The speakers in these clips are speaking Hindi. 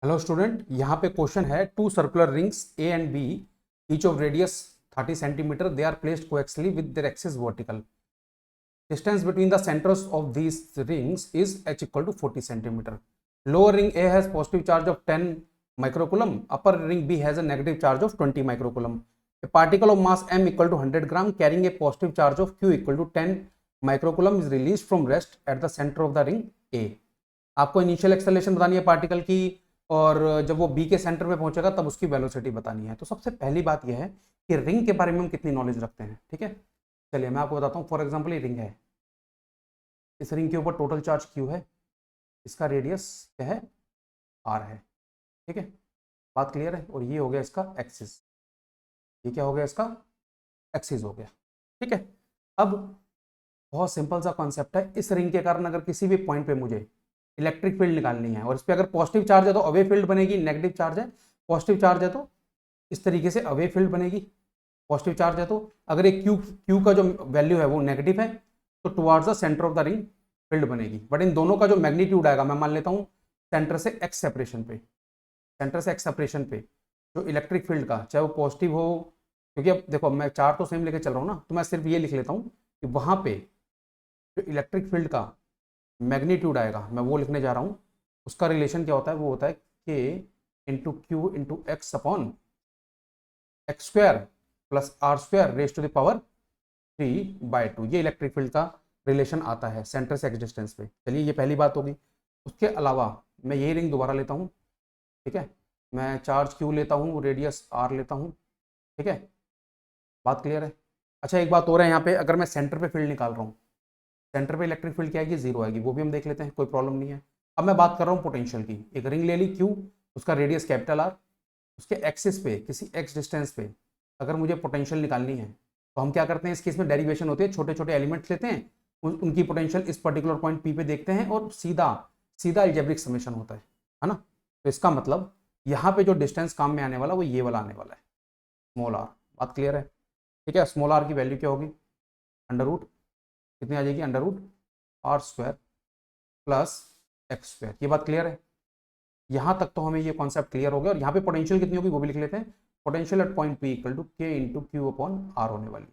हेलो स्टूडेंट, यहाँ पे क्वेश्चन है two circular rings A and B each of radius 30 centimetre they are placed coaxially with their axis vertical distance between the centers of these rings is h equal to 40 centimeter. Lower ring A has positive charge of 10 microcoulomb, upper ring B has a negative charge of 20 microcoulomb. A particle of mass m equal to 100 gram carrying a positive charge of q equal to 10 microcoulomb is released from rest at the center of the ring A. आपको इनिशियल एक्सेलरेशन बतानी है पार्टिकल की, और जब वो बी के सेंटर में पहुंचेगा तब उसकी वेलोसिटी बतानी है। तो सबसे पहली बात यह है कि रिंग के बारे में हम कितनी नॉलेज रखते हैं। ठीक है, चलिए मैं आपको बताता हूँ। फॉर एग्जांपल ये रिंग है, इस रिंग के ऊपर टोटल चार्ज क्यू है, इसका रेडियस क्या है, आर है। ठीक है, बात क्लियर है। और ये हो गया इसका एक्सिस, ये क्या हो गया, इसका एक्सिस हो गया। ठीक है, अब बहुत सिंपल सा कॉन्सेप्ट है। इस रिंग के कारण अगर किसी भी पॉइंट पे मुझे इलेक्ट्रिक फील्ड निकालनी है और इस पर अगर पॉजिटिव चार्ज है तो अवे फील्ड बनेगी, नेगेटिव चार्ज है, पॉजिटिव चार्ज है तो इस तरीके से अवे फील्ड बनेगी। पॉजिटिव चार्ज है तो अगर ये क्यू का जो वैल्यू है वो नेगेटिव है तो towards the centre of the ring field बनेगी। बट इन दोनों का जो मैग्नीट्यूड आएगा, मैं मान लेता हूँ सेंटर से एक्स सेपरेशन पे, सेंटर से एक्स सेपरेशन पे जो इलेक्ट्रिक फील्ड का, चाहे वो पॉजिटिव हो, क्योंकि अब देखो मैं चार तो सेम लेके चल रहा हूँ ना, तो मैं सिर्फ ये लिख लेता हूँ कि वहां पे जो इलेक्ट्रिक फील्ड का मैग्नीट्यूड आएगा, मैं वो लिखने जा रहा हूँ। उसका रिलेशन क्या होता है, वो होता है K into Q into X upon X square plus R square raise to the power 3/2। ये इलेक्ट्रिक फील्ड का रिलेशन आता है सेंटर से एक्स डिस्टेंस पे। चलिए ये पहली बात होगी। उसके अलावा मैं यही रिंग दोबारा लेता हूँ। ठीक है, मैं चार्ज क्यू लेता हूँ, रेडियस आर लेता हूँ। ठीक है, बात क्लियर है। अच्छा एक बात और है यहाँ पे, अगर मैं सेंटर पे फील्ड निकाल रहा हूँ, सेंटर पे इलेक्ट्रिक फील्ड क्या आएगी, जीरो आएगी। वो भी हम देख लेते हैं, कोई प्रॉब्लम नहीं है। अब मैं बात कर रहा हूँ पोटेंशियल की। एक रिंग ले ली क्यू, उसका रेडियस कैपिटल आर, उसके एक्सिस पे किसी एक्स डिस्टेंस पे अगर मुझे पोटेंशियल निकालनी है तो हम क्या करते हैं, इस केस में डेरिवेशन होती है, छोटे छोटे एलिमेंट्स लेते हैं, उनकी पोटेंशियल इस पर्टिकुलर पॉइंट पी पे देखते हैं और सीधा सीधा अलजेब्रिक समेशन होता है ना। तो इसका मतलब यहाँ पे जो डिस्टेंस काम में आने वाला वो ये वाला आने वाला है, स्मॉल आर। बात क्लियर है। ठीक है, स्मॉल आर की वैल्यू क्या होगी, अंडर रूट कितनी आ जाएगी, under root R square plus X square. ये बात क्लियर है। यहाँ तक तो हमें ये कॉन्सेप्ट क्लियर हो गया। और यहाँ पे पोटेंशियल कितनी होगी वो भी लिख लेते हैं। Potential at point P equal to K into Q upon R होने वाली है।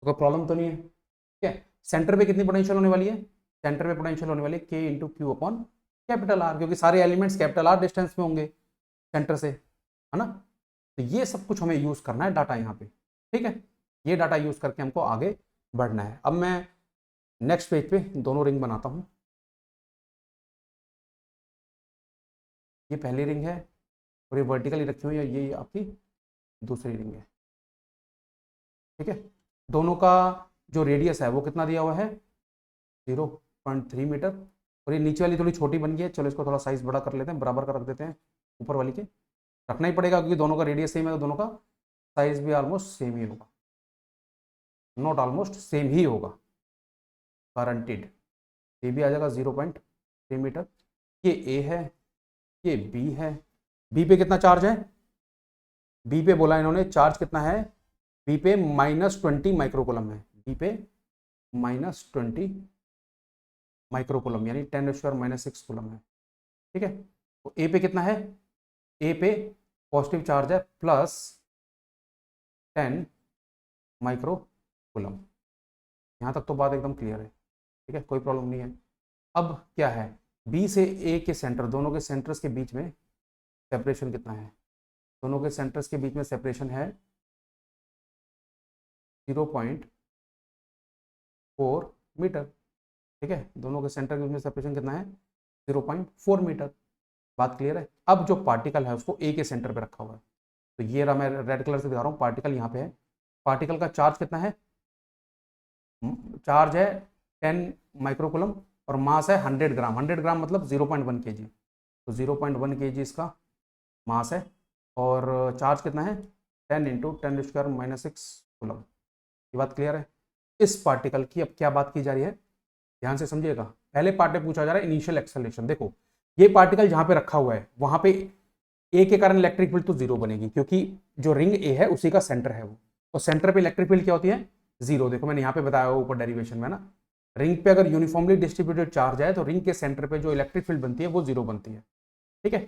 तो कोई प्रॉब्लम तो नहीं है। ठीक है, सेंटर पे कितनी पोटेंशियल होने वाली है, सेंटर पे पोटेंशियल होने वाली है K into Q upon capital R, क्योंकि सारे एलिमेंट्स कैपिटल आर डिस्टेंस में होंगे सेंटर से, है ना। तो ये सब कुछ हमें यूज करना है डाटा यहाँ पे। ठीक है, ये डाटा यूज करके हमको आगे बढ़ना है। अब मैं नेक्स्ट पेज पे दोनों रिंग बनाता हूँ। ये पहली रिंग है और ये वर्टिकली रखी हुई है, ये आपकी दूसरी रिंग है। ठीक है, दोनों का जो रेडियस है वो कितना दिया हुआ है, 0.3 मीटर। और ये नीचे वाली थोड़ी छोटी बन गई है, चलो इसको थोड़ा साइज बड़ा कर लेते हैं, बराबर का रख देते हैं। ऊपर वाली के रखना ही पड़ेगा क्योंकि दोनों का रेडियस सेम है, तो दोनों का साइज भी ऑलमोस्ट सेम ही होगा, नॉट ऑलमोस्ट सेम ही होगा, गारंटीड। ये भी आ जाएगा 0.3 मीटर। ये ए है, ये बी है। बी पे कितना चार्ज है, बी पे बोला इन्होंने चार्ज कितना है, बी पे -20 माइक्रोकूलम है। बी पे -20 माइक्रोकूलम यानी 10⁻⁻6 कूलम है। ठीक है, तो ए पे कितना है, ए पे पॉजिटिव चार्ज है +10 माइक्रोकूलम। यहाँ तक तो बात एकदम क्लियर है। ठीक है, कोई प्रॉब्लम नहीं है। अब क्या है, बी से ए के सेंटर, दोनों के सेंटर्स के बीच में सेपरेशन कितना है, दोनों के सेंटर्स के बीच में सेपरेशन है 0.4 मीटर। ठीक है, दोनों के सेंटर के बीच में सेपरेशन कितना है, 0.4 मीटर। बात क्लियर है। अब जो पार्टिकल है उसको ए के सेंटर पे रखा हुआ है, तो ये रहा, मैं रेड कलर से दिखा रहा हूँ, पार्टिकल यहाँ पे है। पार्टिकल का चार्ज कितना है, चार्ज है 10 माइक्रोकूलम और मास है 100 ग्राम। 100 ग्राम मतलब 0.1 kg, तो 0.1 kg इसका मास है। और चार्ज कितना है, 10 इंटू 10⁻⁻6 कूलम। ये बात क्लियर है। इस पार्टिकल की अब क्या बात की जा रही है, ध्यान से समझिएगा। पहले पार्ट में पूछा जा रहा है इनिशियल एक्सेलरेशन। देखो ये पार्टिकल जहां पे रखा हुआ है वहां पे ए के कारण इलेक्ट्रिक फील्ड तो जीरो बनेगी, क्योंकि जो रिंग ए है उसी का सेंटर है वो, और सेंटर पे इलेक्ट्रिक फील्ड क्या होती है, जीरो। देखो मैंने यहाँ पे बताया हुआ ऊपर डेरिवेशन में ना, रिंग पे अगर यूनिफॉर्मली डिस्ट्रीब्यूटेड चार्ज है तो रिंग के सेंटर पे जो इलेक्ट्रिक फील्ड बनती है वो जीरो बनती है। ठीक है,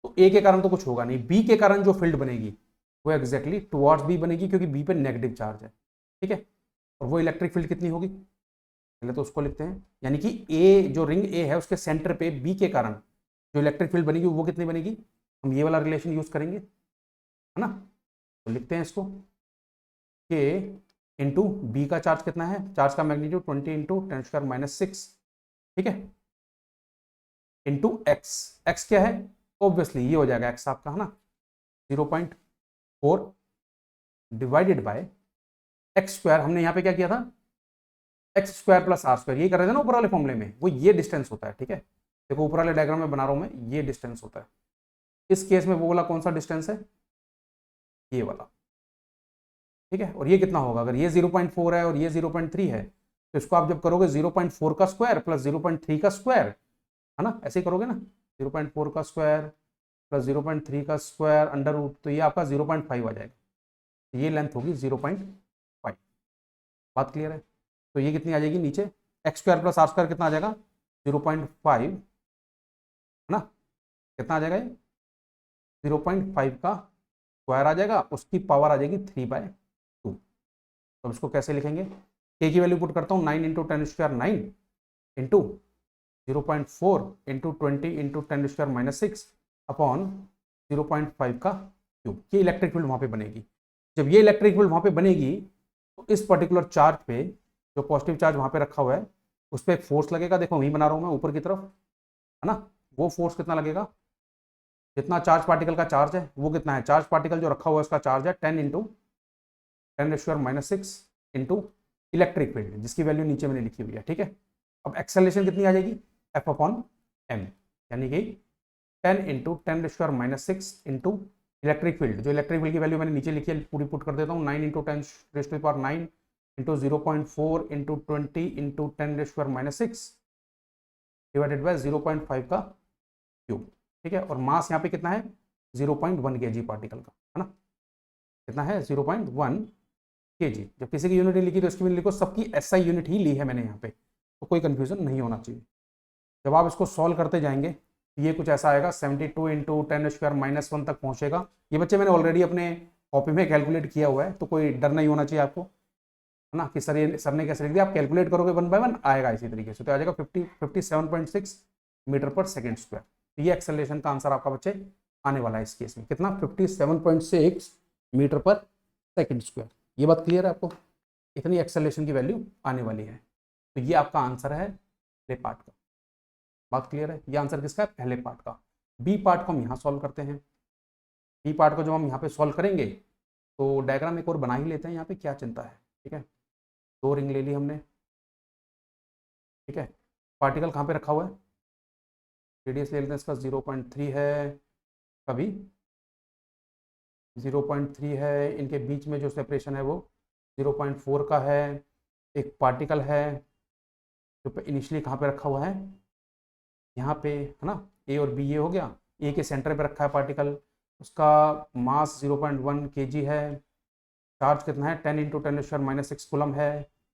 तो ए के कारण तो कुछ होगा नहीं, बी के कारण जो फील्ड बनेगी वो एग्जैक्टली टुवर्ड्स बी बनेगी, क्योंकि बी पे नेगेटिव चार्ज है, ठीक है। और वो इलेक्ट्रिक फील्ड कितनी होगी, पहले तो उसको लिखते हैं, यानी कि ए जो रिंग ए है उसके सेंटर पे बी के कारण जो इलेक्ट्रिक फील्ड बनेगी वो कितनी बनेगी, हम ये वाला रिलेशन यूज करेंगे, है ना। तो लिखते हैं इसको के इंटू बी का चार्ज कितना है, चार्ज का मैग्नीट्यूड 20 इंटू 10⁻⁶, ठीक है, इंटू एक्स, एक्स क्या है, ऑब्वियसली ये हो जाएगा एक्स आपका, है ना, 0.4 डिवाइडेड बाय एक्स स्क्वायर, हमने यहाँ पे क्या किया था, X square plus R square, ये कर रहे थे ना ऊपर वाले फॉर्मूले में, वो ये डिस्टेंस होता है, ठीक है। देखो ऊपर वाले डायग्राम में बना रहा हूं मैं, ये डिस्टेंस होता है, इस केस में वो वाला कौन सा डिस्टेंस है, ये वाला, ठीक है। और ये कितना होगा, अगर ये 0.4 है और ये 0.3 है, तो इसको आप जब करोगे 0.4 का स्क्वायर प्लस 0.3 का स्क्वायर, है ना, ऐसे ही करोगे ना, 0.4 का स्क्वायर प्लस 0.3 का स्क्वायर अंडर रूट, तो ये आपका 0.5 आ जाएगा, ये लेंथ होगी 0.5, बात क्लियर है। तो ये कितनी आ जाएगी नीचे, X square plus R square कितना आ जाएगा 0.5, है ना, कितना आ जाएगा ये 0.5 का स्क्वायर आ जाएगा, उसकी पावर आ जाएगी 3/2। तो इसको कैसे लिखेंगे, के की वैल्यू पुट करता हूँ, 9 into 10⁻⁹ 9 into 0.4 into 20 into 10⁻⁻⁶ upon 0.5 का क्यूब, ये इलेक्ट्रिक फील्ड वहां पे बनेगी। जब ये इलेक्ट्रिक फील्ड वहां पे बनेगी तो इस पर्टिकुलर चार्ज पे जो पॉजिटिव चार्ज वहां पे रखा हुआ है उस पर एक फोर्स लगेगा, देखो वहीं बना रहा हूं मैं ऊपर की तरफ, है ना, वो फोर्स कितना लगेगा, जितना चार्ज पार्टिकल का चार्ज है वो कितना है, चार्ज पार्टिकल जो रखा हुआ है उसका चार्ज है 10 इंटू 10⁻⁻⁶ इंटू इलेक्ट्रिक फील्ड, जिसकी वैल्यू नीचे मैंने लिखी हुई है, ठीक है। अब एक्सेलरेशन कितनी आ जाएगी, एफ अपॉन एम, यानी कि 10 इंटू 10⁻⁻⁶ इंटू इलेक्ट्रिक फील्ड, जो इलेक्ट्रिक फील्ड की वैल्यू मैंने नीचे लिखी है पूरी पुट कर देता हूँ, 9 into 10⁻⁹ into 0.4 into 20 into 10⁻⁶ divided by 0.5 का क्यूब, ठीक है। और मास यहाँ पे कितना है 0.1 kg पार्टिकल का, है ना, कितना है 0.1 kg। जब किसी की यूनिट नहीं लिखी तो इसकी भी लिखो, सबकी SI यूनिट ही ली है मैंने यहाँ पे, तो कोई कंफ्यूजन नहीं होना चाहिए। जब आप इसको सॉल्व करते जाएंगे ये कुछ ऐसा आएगा, 72 इंटू 10⁻⁻⁻1 तक पहुंचेगा। ये बच्चे मैंने ऑलरेडी अपने कॉपी में कैलकुलेट किया हुआ है, तो कोई डर नहीं होना चाहिए आपको, है ना, कि सर ने कैसे लिख दिया, आप कैलकुलेट करोगे 1 बाय 1 आएगा इसी तरीके से, तो आ जाएगा 57.6 मीटर पर सेकेंड स्क्वायर। तो ये एक्सेलरेशन का आंसर आपका बच्चे आने वाला है इस केस में, कितना 57.6 मीटर पर सेकेंड स्क्वायर। ये बात क्लियर है आपको, इतनी एक्सेलरेशन की वैल्यू आने वाली है। तो ये आपका आंसर है पहले पार्ट का, बात क्लियर है। ये आंसर किसका है, पहले पार्ट का। बी पार्ट को हम यहाँ सॉल्व करते हैं। बी पार्ट को जब हम यहाँ पे सॉल्व करेंगे तो डायग्राम एक और बना ही लेते हैं, यहाँ पे क्या चिंता है, ठीक है। 2 रिंग ले ली हमने, ठीक है। पार्टिकल कहाँ पे रखा हुआ है, रेडियस ले लेते हैं इसका 0.3 है, कभी 0.3 है, इनके बीच में जो सेपरेशन है वो 0.4 का है। एक पार्टिकल है जो इनिशियली कहाँ पे रखा हुआ है, यहाँ पे, है ना, ए और बी, ये हो गया, ए के सेंटर पे रखा है पार्टिकल, उसका मास 0.1 kg है, चार्ज कितना है 10 इंटू 10⁻⁻⁶ कूलम है।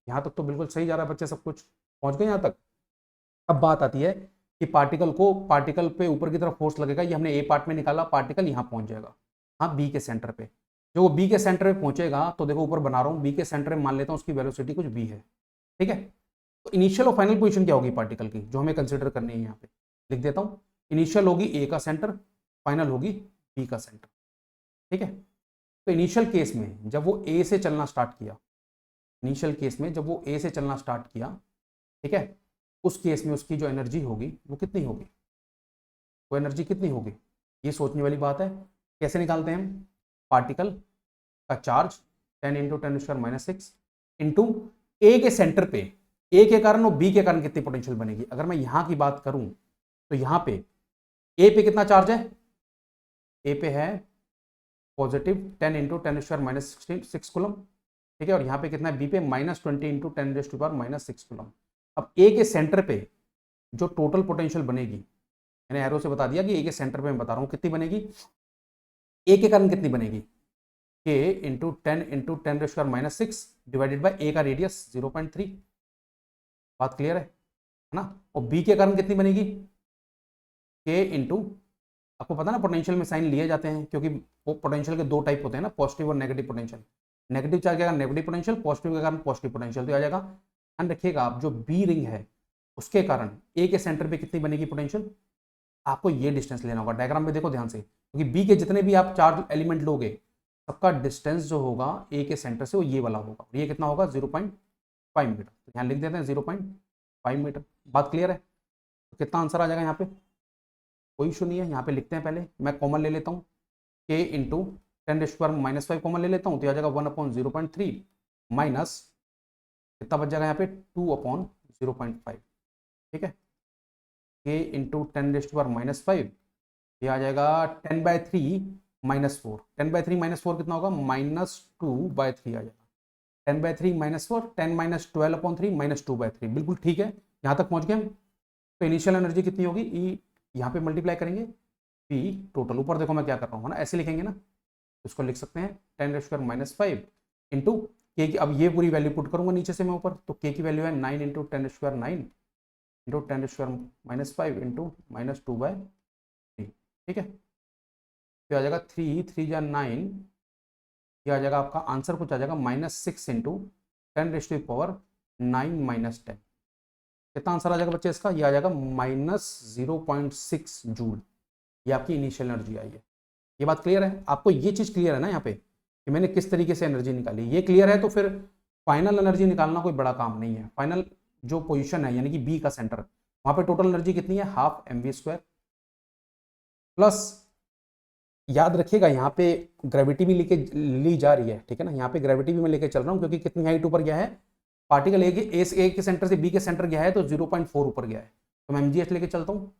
यहाँ तक तो बिल्कुल सही जा रहा है बच्चे, सब कुछ पहुँच गए यहाँ तक। अब बात आती है कि पार्टिकल पे ऊपर की तरफ फोर्स लगेगा, ये हमने ए पार्ट में निकाला, पार्टिकल यहाँ पहुँच जाएगा, हाँ, बी के सेंटर पे। जो वो बी के सेंटर पे पहुँचेगा तो देखो ऊपर बना रहा हूँ, बी के सेंटर में मान लेता हूँ उसकी वेलोसिटी कुछ बी है, ठीक है। तो इनिशियल और फाइनल पोजीशन क्या होगी पार्टिकल की, जो हमें कंसिडर करनी है, यहाँ पे लिख देता हूँ। इनिशियल होगी ए का सेंटर, फाइनल होगी बी का सेंटर, ठीक है। तो इनिशियल केस में जब वो ए से चलना स्टार्ट किया, इनिशियल केस में जब वो ए से चलना स्टार्ट किया, ठीक है, उस केस में उसकी जो एनर्जी होगी वो कितनी होगी, वो एनर्जी कितनी होगी, ये सोचने वाली बात है। कैसे निकालते हैं हम, पार्टिकल का चार्ज 10 इंटू 10⁻⁻⁶ इंटू ए के सेंटर पे, ए के कारण और बी के कारण कितनी पोटेंशियल बनेगी। अगर मैं यहाँ की बात करूं तो यहाँ पे ए पे कितना चार्ज है, ए पे है पॉजिटिव 10 इंटू 10⁻⁻⁶ कूलम, ठीक है। और यहाँ पे कितना है बी पे -20 इंटू 10⁻⁻⁶ कूलम। अब ए के सेंटर पे जो टोटल पोटेंशियल बनेगी, मैंने एरो से बता दिया कि ए के सेंटर पे मैं बता रहा हूँ कितनी बनेगी, ए के कारण कितनी बनेगी, के इंटू 10 इंटू 10⁻⁻⁶ डिवाइडेड बाई ए का रेडियस 0.3, बात क्लियर है ना। और बी के कारण कितनी बनेगी, के इंटू, आपको पता ना पोटेंशियल में साइन लिए जाते हैं, क्योंकि वो पोटेंशियल के दो टाइप होते हैं ना, पॉजिटिव और नेगेटिव पोटेंशियल। नेगेटिव चार्ज के कारण नेगेटिव पोटेंशियल, पॉजिटिव के कारण पॉजिटिव पोटेंशियल। तो आ जाएगा, ध्यान रखिएगा आप, जो बी रिंग है उसके कारण ए के सेंटर पे कितनी बनेगी पोटेंशियल, आपको ये डिस्टेंस लेना होगा। डायग्राम में देखो ध्यान से, क्योंकि बी के जितने भी आप चार्ज एलिमेंट लोगे सबका डिस्टेंस जो होगा ए के सेंटर से वो ये वाला होगा। ये कितना होगा, 0.5 मीटर। तो यहाँ लिख देते हैं 0.5 मीटर। बात क्लियर है? तो कितना आंसर आ जाएगा यहाँ पे, कोई इशू नहीं है। यहाँ पे लिखते हैं, पहले मैं कॉमन ले लेता हूँ, के इंटू 10⁻⁵ कॉमन ले लेता हूँ, तो आ जाएगा 1/0.3 माइनस कितना बच जाएगा यहाँ पे 2/0.5। ठीक है, के इंटू 10⁻⁵, ये आ जाएगा 10/3 - 4। 10/3 - 4 कितना होगा, -2/3 आ जाएगा। 10/3 - 4, 10 - 12/3 -2/3। बिल्कुल ठीक है, यहाँ तक पहुँच गए हम। तो इनिशियल एनर्जी कितनी होगी, ई यहाँ पे मल्टीप्लाई करेंगे, पी टोटल, ऊपर देखो मैं क्या कर रहा हूँ ना, ऐसे लिखेंगे ना, इसको लिख सकते हैं 10⁻⁵ इंटू के की, अब ये पूरी वैल्यू पुट करूंगा नीचे से मैं ऊपर, तो के की वैल्यू है 9 × 10⁻⁹ इंटू 10⁻⁵ इंटू -2/3। ठीक है, तो आ जाएगा 3 3 जा 9, ये आ जाएगा आपका आंसर, कुछ आ जाएगा -6 × 10⁻⁹ -10। कितना आंसर आ जाएगा बच्चे इसका, ये आ जाएगा -0.6 जूल। ये आपकी इनिशियल एनर्जी आई है। ये बात क्लियर है आपको, ये चीज क्लियर है ना यहाँ पे कि मैंने किस तरीके से एनर्जी निकाली, ये क्लियर है। तो फिर फाइनल एनर्जी निकालना कोई बड़ा काम नहीं है। फाइनल जो पोजीशन है यानी कि बी का सेंटर, वहां पे टोटल एनर्जी कितनी है, ½ mv²। प्लस याद रखिएगा यहाँ पे ग्रेविटी भी लेके ली जा रही है, ठीक है ना, यहाँ पे ग्रेविटी भी मैं लेके चल रहा हूँ, क्योंकि कितनी हाइट ऊपर गया है पार्टिकल, ए के सेंटर से बी के सेंटर गया है तो 0.4 ऊपर गया है। तो मैं mgh लेके चलता हूँ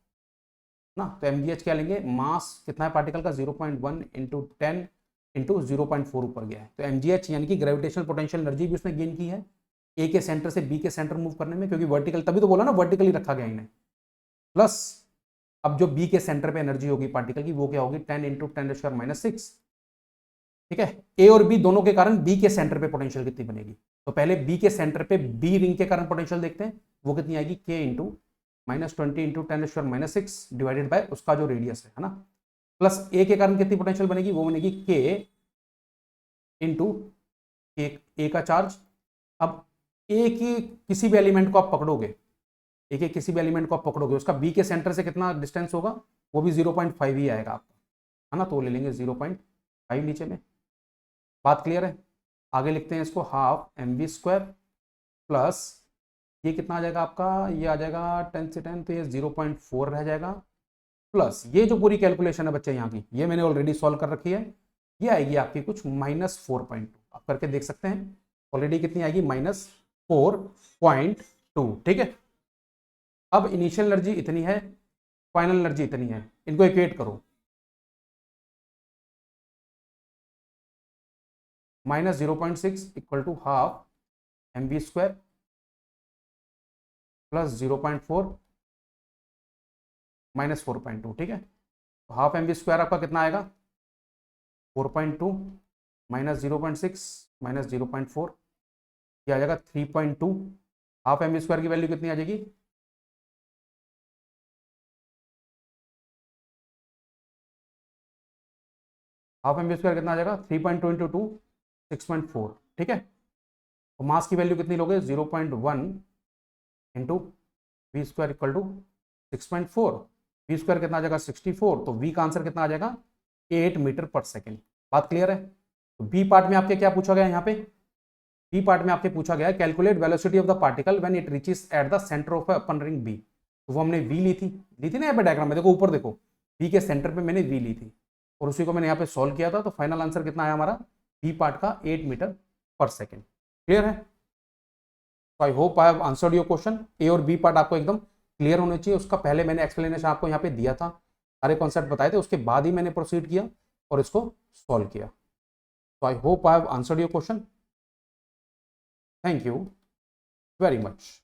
ना, तो mgh क्या लेंगे, मास कितना है पार्टिकल का, 0.1 × 10 × 0.4 ऊपर गया है। तो mgh यानी कि ग्रेविटेशनल पोटेंशियल एनर्जी भी उसने गेन की है ए के सेंटर से बी के सेंटर मूव करने में, क्योंकि वर्टिकल, तभी तो बोला ना वर्टिकली रखा गया इन्हें। प्लस अब जो बी के सेंटर पे एनर्जी होगी पार्टिकल की, वो क्या होगी, 10 × 10⁻⁶। ठीक है, ए और बी दोनों के कारण बी के सेंटर पे पोटेंशियल कितनी बनेगी, तो पहले बी के सेंटर पे बी रिंग के कारण पोटेंशियल देखते हैं, वो कितनी आएगी, के इंटू -20 × 10⁻⁶ डिवाइडेड बाय उसका जो रेडियस है ना, प्लस ए के कारण कितनी पोटेंशियल बनेगी, वो बनेगी के इंटू ए का चार्ज। अब ए की किसी भी एलिमेंट को आप पकड़ोगे, ए के किसी भी एलिमेंट को आप पकड़ोगे, उसका बी के सेंटर से कितना डिस्टेंस होगा, वो भी 0.5 ही आएगा आपका, है ना, तो ले लेंगे 0.5 नीचे में। बात क्लियर है? आगे लिखते हैं इसको, ½ mv² प्लस ये कितना आ जाएगा आपका, ये आ जाएगा 10 से 10, तो ये 0.4 रह जाएगा, प्लस ये जो पूरी कैलकुलेशन है बच्चे यहाँ की, ये मैंने ऑलरेडी सॉल्व कर रखी है, ये आएगी आपकी कुछ -4.2। आप करके देख सकते हैं, ऑलरेडी कितनी आएगी, -4.2। ठीक है, अब इनिशियल एनर्जी इतनी है, फाइनल एनर्जी इतनी है, इनको इक्वेट करो, -0.6 = ½ mv² प्लस 0.4 -4.2। ठीक है, तो ½ mv² आपका कितना आएगा, 4.2 -0.6 -0.4, ये आ जाएगा 3.2। ½ mv² की वैल्यू कितनी आ जाएगी, ½ mv² कितना आ जाएगा, 3.2 × 2 6.4। ठीक है, तो मास की वैल्यू कितनी लोगे, 0.1 इंटू v² = 6.4। v² कितना आ जाएगा, 64, तो v का आंसर कितना आ जाएगा, 8 मीटर/सेकेंड। बात क्लियर है? तो बी पार्ट में आपके क्या पूछा गया, यहाँ पे बी पार्ट में आपके पूछा गया calculate velocity of the particle when it reaches at the centre of open ring B. तो वो हमने v ली थी ना, यहाँ पे डायग्राम में देखो, ऊपर देखो, बी के सेंटर पे मैंने v ली थी और उसी को मैंने यहाँ पे सॉल्व किया था। तो फाइनल आंसर कितना आया हमारा, बी पार्ट का 8 मीटर/सेकेंड। क्लियर है? तो I hope I have answered your question. A और बी पार्ट आपको एकदम क्लियर होने चाहिए। उसका पहले मैंने एक्सप्लेनेशन आपको यहाँ पे दिया था, सारे कॉन्सेप्ट बताए थे, उसके बाद ही मैंने प्रोसीड किया और इसको सॉल्व किया। तो I hope I have answered your question. Thank you very much.